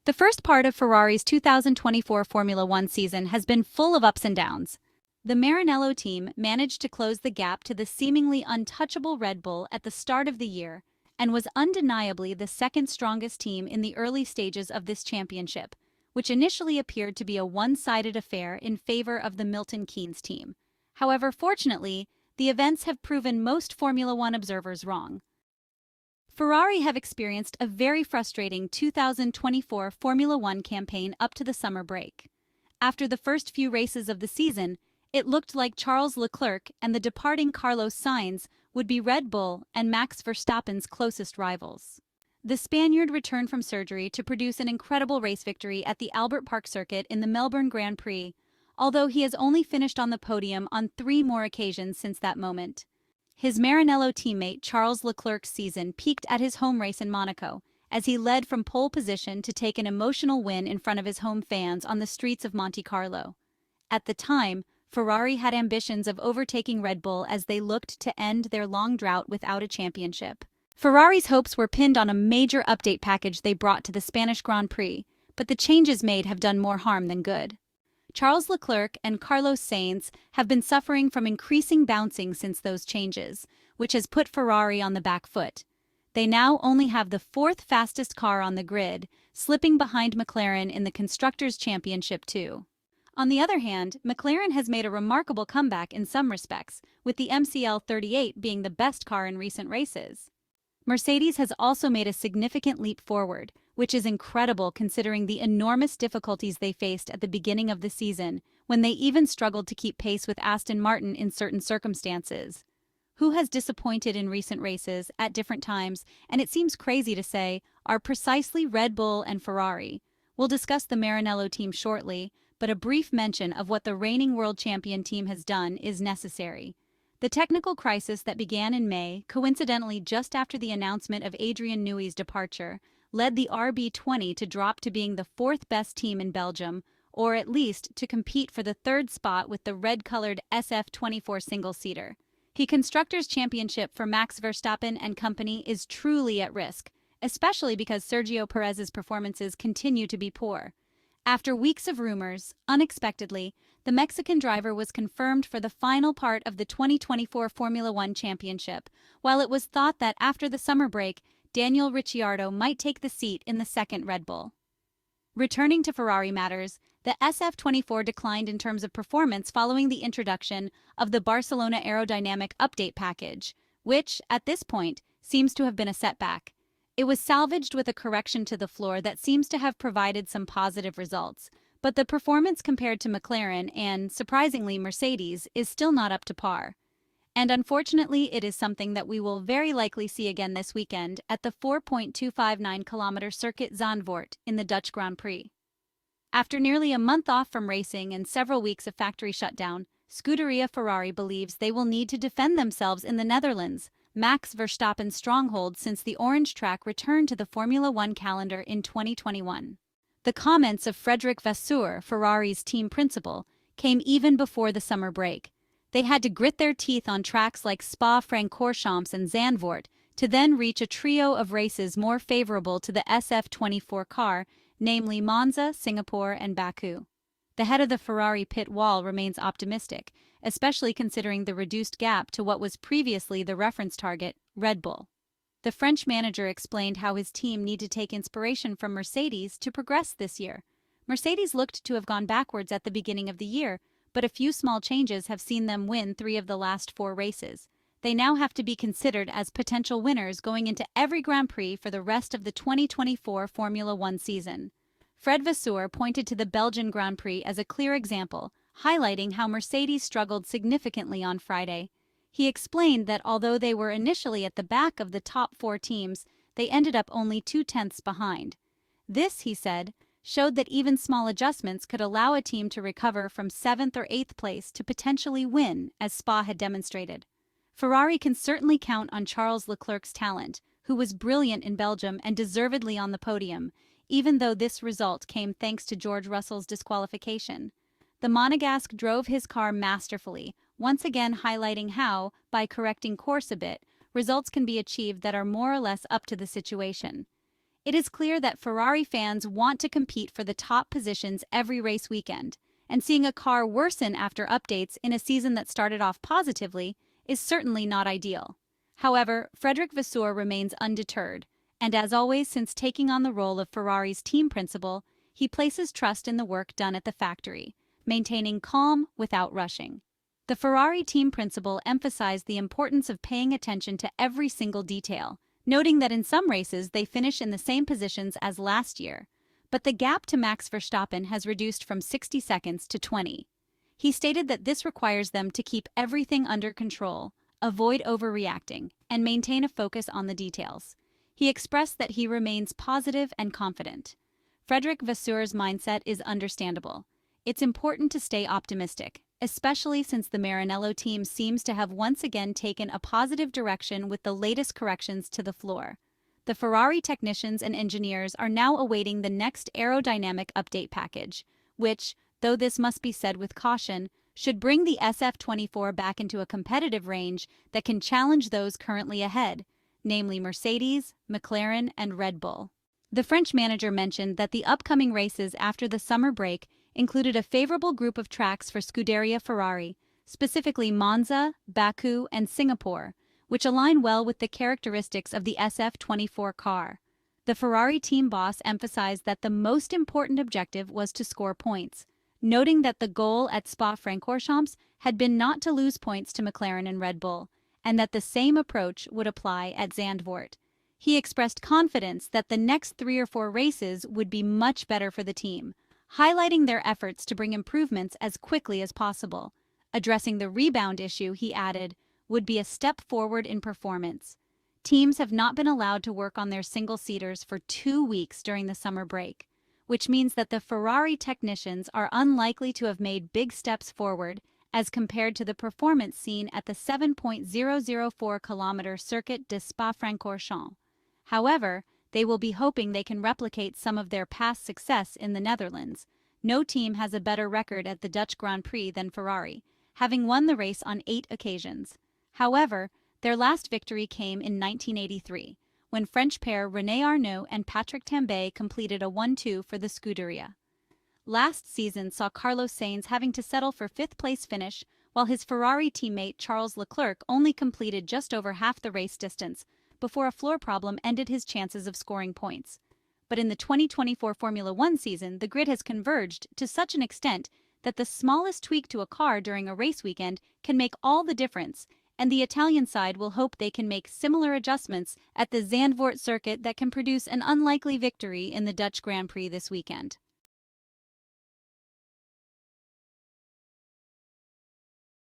The first part of Ferrari's 2024 Formula One season has been full of ups and downs. The Maranello team managed to close the gap to the seemingly untouchable Red Bull at the start of the year and was undeniably the second strongest team in the early stages of this championship, which initially appeared to be a one-sided affair in favor of the Milton Keynes team. However, fortunately, the events have proven most Formula One observers wrong. Ferrari have experienced a very frustrating 2024 Formula One campaign up to the summer break. After the first few races of the season, it looked like Charles Leclerc and the departing Carlos Sainz would be Red Bull and Max Verstappen's closest rivals. The Spaniard returned from surgery to produce an incredible race victory at the Albert Park circuit in the Melbourne Grand Prix, although he has only finished on the podium on 3 more occasions since that moment. His Maranello teammate Charles Leclerc's season peaked at his home race in Monaco, as he led from pole position to take an emotional win in front of his home fans on the streets of Monte Carlo. At the time, Ferrari had ambitions of overtaking Red Bull as they looked to end their long drought without a championship. Ferrari's hopes were pinned on a major update package they brought to the Spanish Grand Prix, but the changes made have done more harm than good. Charles Leclerc and Carlos Sainz have been suffering from increasing bouncing since those changes, which has put Ferrari on the back foot. They now only have the 4th fastest car on the grid, slipping behind McLaren in the Constructors' Championship too. On the other hand, McLaren has made a remarkable comeback in some respects, with the MCL38 being the best car in recent races. Mercedes has also made a significant leap forward, which is incredible considering the enormous difficulties they faced at the beginning of the season, when they even struggled to keep pace with Aston Martin in certain circumstances. Who has disappointed in recent races at different times, and it seems crazy to say, are precisely Red Bull and Ferrari. We'll discuss the Maranello team shortly, but a brief mention of what the reigning world champion team has done is necessary. The technical crisis that began in May, coincidentally just after the announcement of Adrian Newey's departure, led the RB20 to drop to being the 4th best team in Belgium, or at least to compete for the 3rd spot with the red-colored SF24 single-seater. The Constructors' Championship for Max Verstappen and company is truly at risk, especially because Sergio Perez's performances continue to be poor. After weeks of rumors, unexpectedly, the Mexican driver was confirmed for the final part of the 2024 Formula One Championship, while it was thought that after the summer break, Daniel Ricciardo might take the seat in the second Red Bull. Returning to Ferrari matters, the SF24 declined in terms of performance following the introduction of the Barcelona aerodynamic update package, which, at this point, seems to have been a setback. It was salvaged with a correction to the floor that seems to have provided some positive results, but the performance compared to McLaren and, surprisingly, Mercedes is still not up to par. And unfortunately, it is something that we will very likely see again this weekend at the 4.259-kilometer circuit Zandvoort in the Dutch Grand Prix. After nearly a month off from racing and several weeks of factory shutdown, Scuderia Ferrari believes they will need to defend themselves in the Netherlands, Max Verstappen's stronghold since the orange track returned to the Formula One calendar in 2021. The comments of Frederic Vasseur, Ferrari's team principal, came even before the summer break. They had to grit their teeth on tracks like Spa-Francorchamps and Zandvoort to then reach a trio of races more favorable to the SF24 car, namely Monza, Singapore, and Baku. The head of the Ferrari pit wall remains optimistic, especially considering the reduced gap to what was previously the reference target, Red Bull. The French manager explained how his team need to take inspiration from Mercedes to progress this year. Mercedes looked to have gone backwards at the beginning of the year, but a few small changes have seen them win 3 of the last 4 races. They now have to be considered as potential winners going into every Grand Prix for the rest of the 2024 Formula One season. Fred Vasseur pointed to the Belgian Grand Prix as a clear example, highlighting how Mercedes struggled significantly on Friday. He explained that although they were initially at the back of the top 4 teams, they ended up only 0.2 behind. This, he said, showed that even small adjustments could allow a team to recover from 7th or 8th place to potentially win, as Spa had demonstrated. Ferrari can certainly count on Charles Leclerc's talent, who was brilliant in Belgium and deservedly on the podium, even though this result came thanks to George Russell's disqualification. The Monegasque drove his car masterfully, once again highlighting how, by correcting course a bit, results can be achieved that are more or less up to the situation. It is clear that Ferrari fans want to compete for the top positions every race weekend, and seeing a car worsen after updates in a season that started off positively is certainly not ideal. However, Frederic Vasseur remains undeterred, and as always since taking on the role of Ferrari's team principal, he places trust in the work done at the factory, maintaining calm without rushing. The Ferrari team principal emphasized the importance of paying attention to every single detail, noting that in some races they finish in the same positions as last year, but the gap to Max Verstappen has reduced from 60 seconds to 20. He stated that this requires them to keep everything under control, avoid overreacting, and maintain a focus on the details. He expressed that he remains positive and confident. Frederic Vasseur's mindset is understandable. It's important to stay optimistic, especially since the Maranello team seems to have once again taken a positive direction with the latest corrections to the floor. The Ferrari technicians and engineers are now awaiting the next aerodynamic update package, which, though this must be said with caution, should bring the SF24 back into a competitive range that can challenge those currently ahead, namely Mercedes, McLaren, and Red Bull. The French manager mentioned that the upcoming races after the summer break included a favorable group of tracks for Scuderia Ferrari, specifically Monza, Baku, and Singapore, which align well with the characteristics of the SF24 car. The Ferrari team boss emphasized that the most important objective was to score points, noting that the goal at Spa-Francorchamps had been not to lose points to McLaren and Red Bull, and that the same approach would apply at Zandvoort. He expressed confidence that the next 3 or 4 races would be much better for the team, highlighting their efforts to bring improvements as quickly as possible. Addressing the rebound issue, he added, would be a step forward in performance. Teams have not been allowed to work on their single-seaters for 2 weeks during the summer break, which means that the Ferrari technicians are unlikely to have made big steps forward as compared to the performance seen at the 7.004-kilometer Circuit de Spa-Francorchamps. However, they will be hoping they can replicate some of their past success in the Netherlands. No team has a better record at the Dutch Grand Prix than Ferrari, having won the race on 8 occasions. However, their last victory came in 1983, when French pair René Arnoux and Patrick Tambay completed a 1-2 for the Scuderia. Last season saw Carlos Sainz having to settle for 5th-place finish, while his Ferrari teammate Charles Leclerc only completed just over half the race distance before a floor problem ended his chances of scoring points. But in the 2024 Formula One season, the grid has converged to such an extent that the smallest tweak to a car during a race weekend can make all the difference, and the Italian side will hope they can make similar adjustments at the Zandvoort circuit that can produce an unlikely victory in the Dutch Grand Prix this weekend.